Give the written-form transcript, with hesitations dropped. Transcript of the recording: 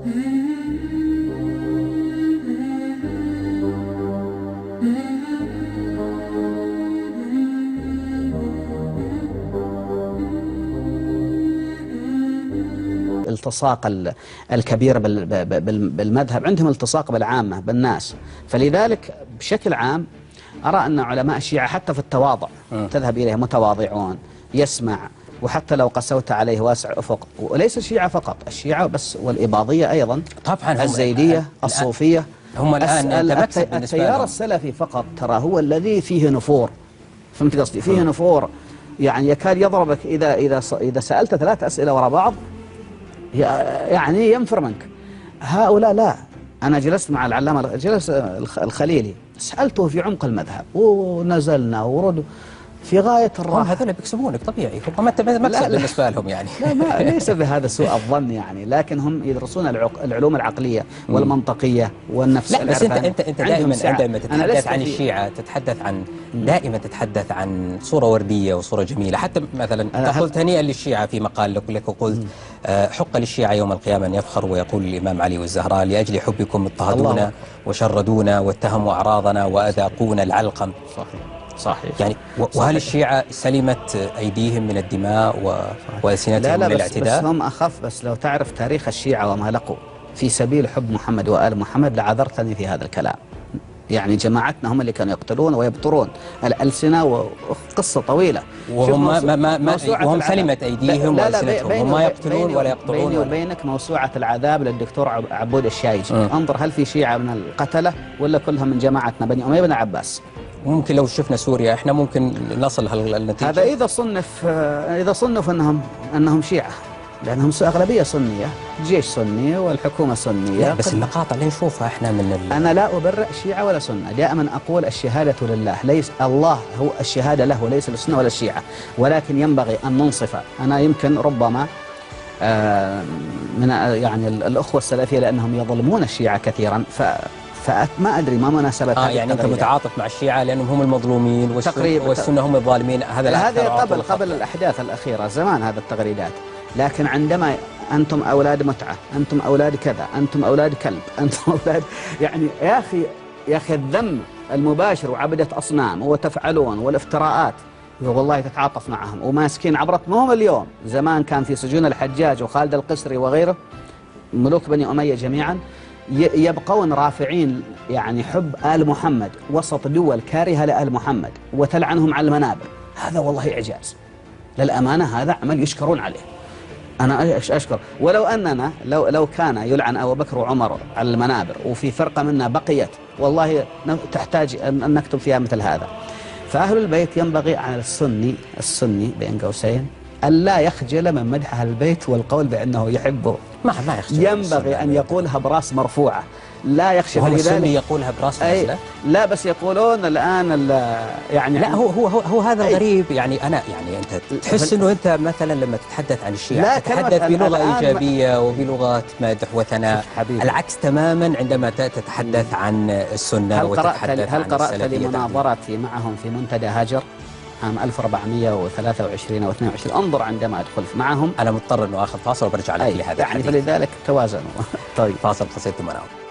التصاق الكبير بالمذهب، عندهم التصاق بالعامة بالناس. فلذلك بشكل عام أرى أن علماء الشيعة حتى في التواضع تذهب إليه متواضعون، يسمع، وحتى لو قسوت عليه واسع أفق. وليس الشيعة فقط، الشيعة بس والإباضية أيضا، طبعا الزيدية، الصوفية، هم الآن التيار السلفي فقط ترى هو الذي فيه نفور. فهمت قصدي؟ فيه نفور، يعني يكاد يضربك إذا سألت 3 أسئلة وراء بعض يعني ينفر منك. هؤلاء لا. أنا جلست مع العلامة الخليلي، سألته في عمق المذهب ونزلنا ورد في غاية الراحة. هم هذول بيكسبونك طبيعي، هم مكسب بالنسبة لهم يعني. لا ليس بهذا سوء الظن يعني، لكن هم يدرسون العلوم العقلية والمنطقية والنفس. لا بس انت دائما عندما تتحدث عن الشيعة دائما تتحدث عن صورة وردية وصورة جميلة. حتى مثلا تقول هنيئا للشيعة في مقال لك وقلت حق للشيعة يوم القيامة أن يفخر ويقول الإمام علي والزهراء لأجل حبكم اضطهدونا وشردونا واتهموا أعراضنا وأذاقونا العلقم. صحيح. يعني وهل الشيعة سلمت أيديهم من الدماء وألسنتهم من الاعتداء؟ بس هم أخف. بس لو تعرف تاريخ الشيعة وما لقوا في سبيل حب محمد وآل محمد لعذرتني في هذا الكلام. يعني جماعتنا هم اللي كانوا يقتلون ويبترون الألسنة، وقصة طويلة. وهم سلمت أيديهم وألسنتهم، هم ما يقتلون ولا يقطعون. بيني وبينك موسوعة العذاب للدكتور عبود الشايجي. انظر هل في شيعة من القتلة ولا كلهم من جماعتنا بني أمية بن عباس. ممكن لو شفنا سوريا احنا ممكن نصل هالنتيجة. هذا إذا صنف أنهم شيعة، لأنهم أغلبية سنية، جيش سني والحكومة سنية. لا بس المقاطع اللي نشوفها احنا أنا لا أبرئ شيعة ولا سنة، دائما أقول الشهادة لله، ليس الله هو الشهادة له وليس للسنة ولا الشيعة، ولكن ينبغي أن ننصف. أنا يمكن ربما من يعني الأخوة السلفية لأنهم يظلمون الشيعة كثيرا، فما أدري ما مناسبة يعني أنت متعاطف مع الشيعة لأنهم هم المظلومين والسنة هم الظالمين. هذا قبل الأحداث الأخيرة زمان هذا التغريدات. لكن عندما أنتم أولاد متعة، أنتم أولاد كذا، أنتم أولاد كلب، أنتم أولاد يعني يا أخي الذم المباشر وعبدة أصنام وتفعلون والافتراءات، والله تتعاطف معهم وماسكين عبرتهم اليوم. زمان كان في سجون الحجاج وخالد القسري وغيره ملوك بني أمية جميعا يبقون رافعين يعني حب آل محمد وسط دول كارهة لآل محمد وتلعنهم على المنابر. هذا والله إعجاز للأمانة، هذا عمل يشكرون عليه. أنا أشكر. ولو أننا لو كان يلعن أبو بكر وعمر على المنابر وفي فرقة منا بقيت، والله تحتاج أن نكتب فيها مثل هذا. فأهل البيت ينبغي على السني بين قوسين ألا يخجل من مدح أهل البيت والقول بأنه يحبه. ما يخجل. ينبغي أن يقولها براس مرفوعة، لا يخشى. وهم السني يقولها براس نازلة. لا بس يقولون الآن يعني لا هو هذا الغريب. يعني أنت تحس إنه أنت مثلا لما تتحدث عن الشيعة تتحدث بلغة إيجابية وبلغة مدح وثناء، العكس تماما عندما تتحدث عن السنة وتتحدث هل قرأت لمناظرتي معهم في منتدى هاجر عام 1423 أو 22؟ انظر عندما أدخل معهم. أنا مضطر أنه آخذ فاصل وبرجع لك لهذا يعني فلذلك توازنوا. طيب فاصل قصير ثم نعود.